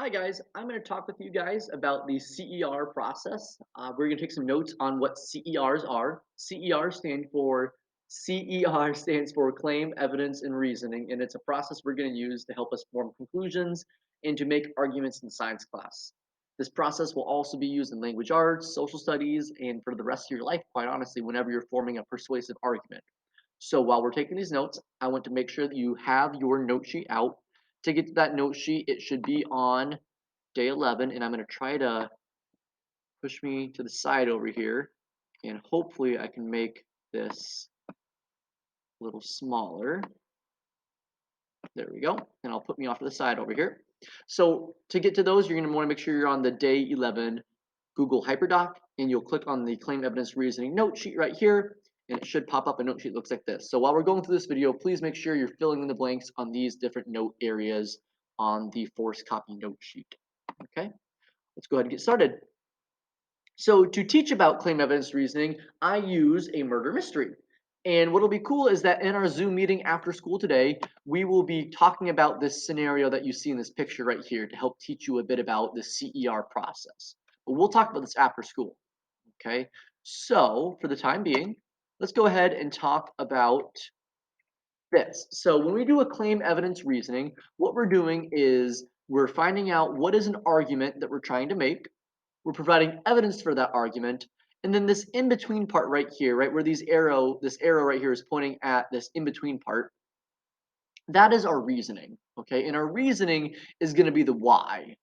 Hi guys, I'm going to talk with you guys about the CER process. We're going to take some notes on what CERs are. CER stands for Claim, Evidence, and Reasoning, and it's a process we're going to use to help us form conclusions and to make arguments in science class. This process will also be used in language arts, social studies, and for the rest of your life, quite honestly, whenever you're forming a persuasive argument. So while we're taking these notes, I want to make sure that you have your note sheet out. To get to that note sheet, it should be on day 11, and I'm going to try to push me to the side over here, and hopefully I can make this a little smaller. There we go, and I'll put me off to the side over here. So to get to those, you're going to want to make sure you're on the day 11 Google HyperDoc, and you'll click on the Claim Evidence Reasoning note sheet right here, and it should pop up a note sheet that looks like this. So while we're going through this video, please make sure you're filling in the blanks on these different note areas on the forced copy note sheet. Okay, let's go ahead and get started. So to teach about claim evidence reasoning, I use a murder mystery. And what'll be cool is that in our Zoom meeting after school today, we will be talking about this scenario that you see in this picture right here to help teach you a bit about the CER process. But we'll talk about this after school. Okay. So for the time being, let's go ahead and talk about this. So when we do a claim evidence reasoning, what we're doing is we're finding out what is an argument that we're trying to make. We're providing evidence for that argument. And then this in-between part right here, right, where this arrow right here is pointing at this in-between part, that is our reasoning, okay? And our reasoning is going to be the why.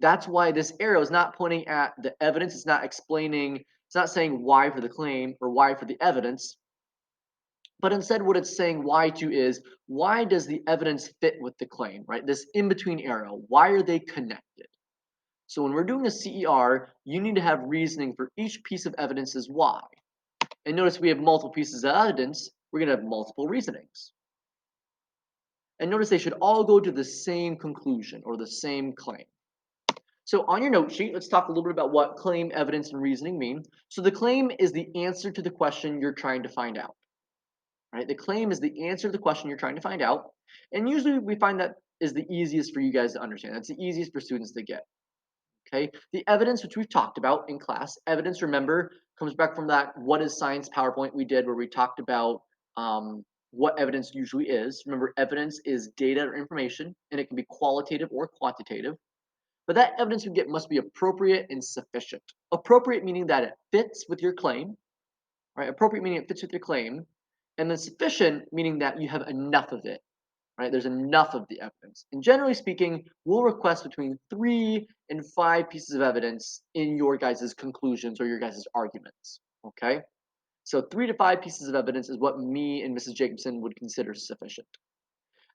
That's why this arrow is not pointing at the evidence. It's not explaining, it's not saying why for the claim or why for the evidence. But instead, what it's saying why to is why does the evidence fit with the claim, right? This in-between arrow, why are they connected? So when we're doing a CER, you need to have reasoning for each piece of evidence as why. And notice we have multiple pieces of evidence, we're going to have multiple reasonings. And notice they should all go to the same conclusion or the same claim. So on your note sheet, let's talk a little bit about what claim, evidence, and reasoning mean. So the claim is the answer to the question you're trying to find out. Right? The claim is the answer to the question you're trying to find out. And usually we find that is the easiest for you guys to understand. That's the easiest for students to get. Okay, the evidence which we've talked about in class, evidence, remember, comes back from that what is science PowerPoint we did where we talked about what evidence usually is. Remember, evidence is data or information, and it can be qualitative or quantitative. But that evidence we get must be appropriate and sufficient. Appropriate meaning that it fits with your claim, right? Appropriate meaning it fits with your claim, and then sufficient meaning that you have enough of it, right? There's enough of the evidence. And generally speaking, we'll request between 3 and 5 pieces of evidence in your guys' conclusions or your guys' arguments, okay? So 3 to 5 pieces of evidence is what me and Mrs. Jacobson would consider sufficient.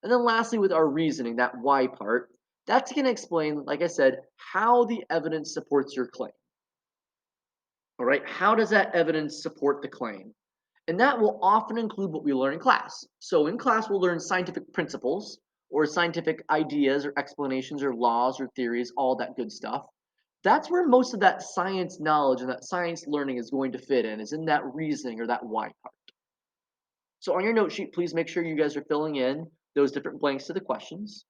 And then lastly, with our reasoning, that why part, that's going to explain, like I said, how the evidence supports your claim. All right, how does that evidence support the claim? And that will often include what we learn in class. So in class, we'll learn scientific principles or scientific ideas or explanations or laws or theories, all that good stuff. That's where most of that science knowledge and that science learning is going to fit in, is in that reasoning or that why part. So on your note sheet, please make sure you guys are filling in those different blanks to the questions.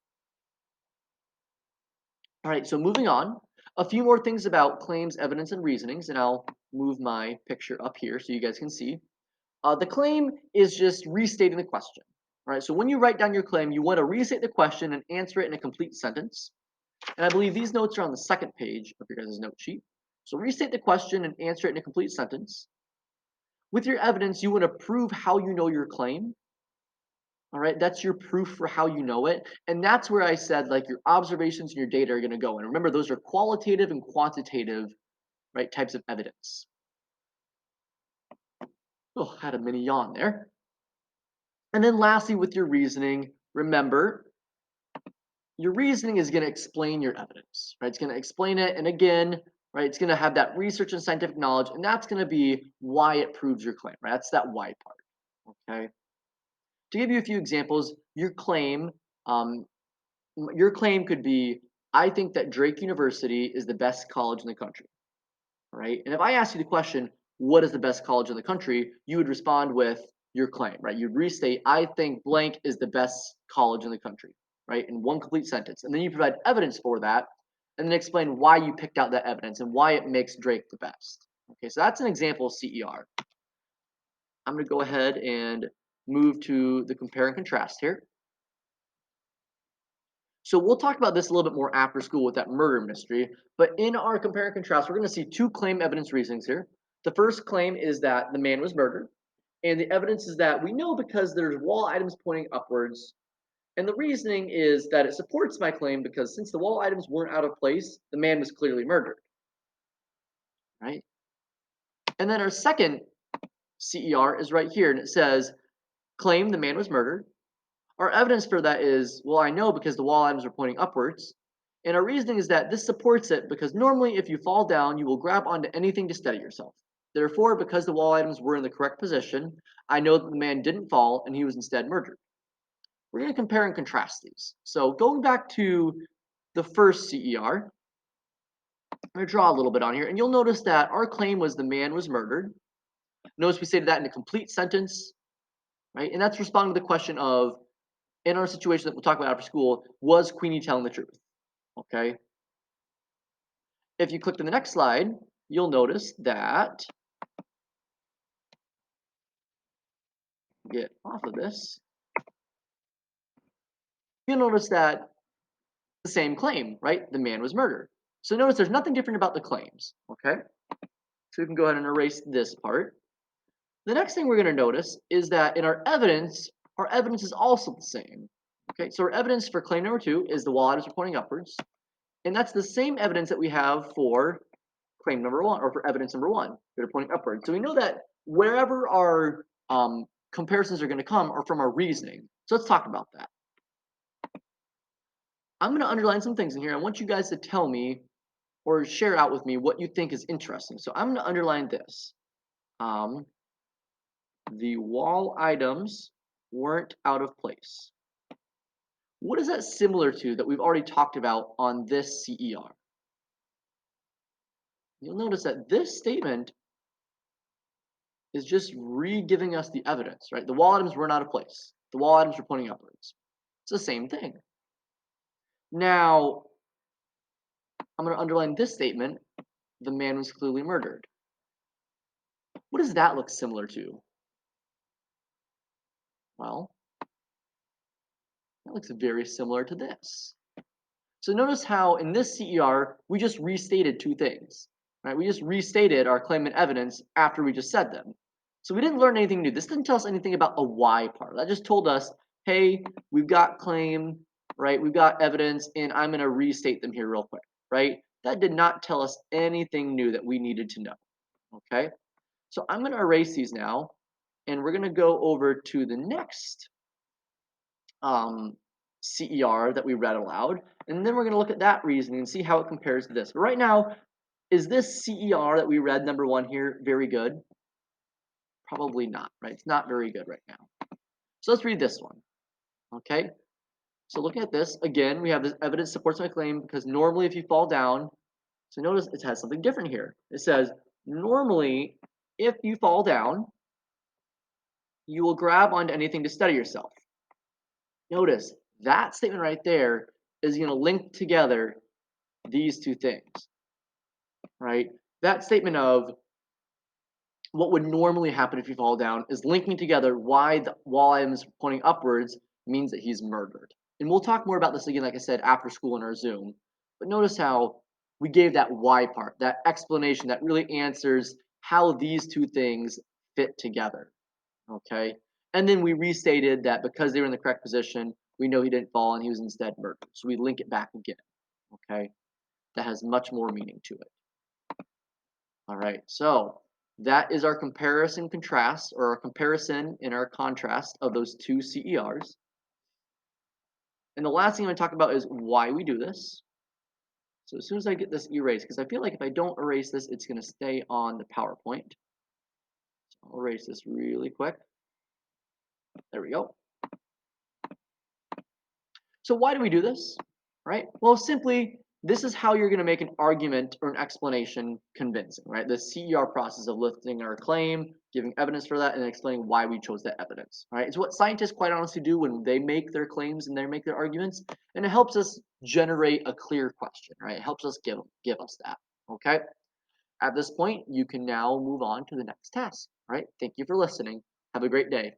All right, so moving on, a few more things about claims, evidence, and reasonings, and I'll move my picture up here so you guys can see. The claim is just restating the question. All right, so when you write down your claim, you want to restate the question and answer it in a complete sentence. And I believe these notes are on the second page of your guys' note sheet. So restate the question and answer it in a complete sentence. With your evidence, you want to prove how you know your claim. All right, that's your proof for how you know it. And that's where I said, like, your observations and your data are going to go. And remember, those are qualitative and quantitative, right, types of evidence. Oh, had a mini yawn there. And then lastly, with your reasoning, remember, your reasoning is going to explain your evidence, right? It's going to explain it. And again, right, it's going to have that research and scientific knowledge, and that's going to be why it proves your claim, right? That's that why part, okay? To give you a few examples, um, your claim could be, I think that Drake University is the best college in the country, right? And if I ask you the question, what is the best college in the country? You would respond with your claim, right? You'd restate, I think blank is the best college in the country, right? In one complete sentence. And then you provide evidence for that. and then explain why you picked out that evidence and why it makes Drake the best. Okay, so that's an example of CER. I'm going to go ahead and move to the compare and contrast here. So we'll talk about this a little bit more after school with that murder mystery, but in our compare and contrast, we're going to see two claim evidence reasonings here. The first claim is that the man was murdered, and the evidence is that we know because there's wall items pointing upwards, and the reasoning is that it supports my claim because since the wall items weren't out of place, the man was clearly murdered, right? And then our second CER is right here, and it says, claim the man was murdered. Our evidence for that is, well, I know because the wall items are pointing upwards. And our reasoning is that this supports it because normally if you fall down, you will grab onto anything to steady yourself. Therefore, because the wall items were in the correct position, I know that the man didn't fall and he was instead murdered. We're going to compare and contrast these. So going back to the first CER, I'm going to draw a little bit on here, and you'll notice that our claim was the man was murdered. Notice we stated that in a complete sentence, right? And that's responding to the question of, in our situation that we'll talk about after school, was Queenie telling the truth? Okay. If you click to the next slide, you'll notice that, get off of this, you'll notice that the same claim, right? The man was murdered. So notice there's nothing different about the claims, okay? So we can go ahead and erase this part. The next thing we're going to notice is that in our evidence is also the same. Okay, so our evidence for claim number 2 is the wall items are pointing upwards. And that's the same evidence that we have for claim number 1, or for evidence number 1, that are pointing upwards. So we know that wherever our comparisons are going to come are from our reasoning. So let's talk about that. I'm going to underline some things in here. I want you guys to tell me or share out with me what you think is interesting. So I'm going to underline this. The wall items weren't out of place. What is that similar to that we've already talked about on this CER? You'll notice that this statement is just re-giving us the evidence, right? The wall items weren't out of place. The wall items were pointing upwards. It's the same thing. Now, I'm going to underline this statement. The man was clearly murdered. What does that look similar to? Well, that looks very similar to this. So notice how in this CER, we just restated two things, right? We just restated our claim and evidence after we just said them. So we didn't learn anything new. This didn't tell us anything about a why part. That just told us, hey, we've got claim, right? We've got evidence, and I'm going to restate them here real quick, right? That did not tell us anything new that we needed to know, okay? So I'm going to erase these now, and we're going to go over to the next CER that we read aloud, and then we're going to look at that reasoning and see how it compares to this. But right now, is this CER that we read, number 1 here, very good? Probably not, right? It's not very good right now. So let's read this one, okay? So looking at this, again, we have this evidence supports my claim because normally if you fall down, so notice it has something different here. It says, normally, if you fall down, you will grab onto anything to steady yourself. Notice that statement right there is going to link together these two things, right? That statement of what would normally happen if you fall down is linking together why the wall items pointing upwards means that he's murdered. And we'll talk more about this again, like I said, after school in our Zoom. But notice how we gave that why part, that explanation that really answers how these two things fit together, okay? And then we restated that because they were in the correct position, we know he didn't fall and he was instead murdered. So we link it back again, okay? That has much more meaning to it. All right, so that is our comparison contrast, or our comparison and our contrast of those two CERs. And the last thing I'm going to talk about is why we do this. So as soon as I get this erased, because I feel like if I don't erase this, it's going to stay on the PowerPoint. So I'll erase this really quick. There we go. So why do we do this? Right? Well, simply This is how you're going to make an argument or an explanation convincing, right? The CER process of listing our claim, giving evidence for that, and explaining why we chose that evidence, right? It's what scientists quite honestly do when they make their claims and they make their arguments, and it helps us generate a clear question, right? It helps us give us that, okay? At this point, you can now move on to the next task, right? Thank you for listening. Have a great day.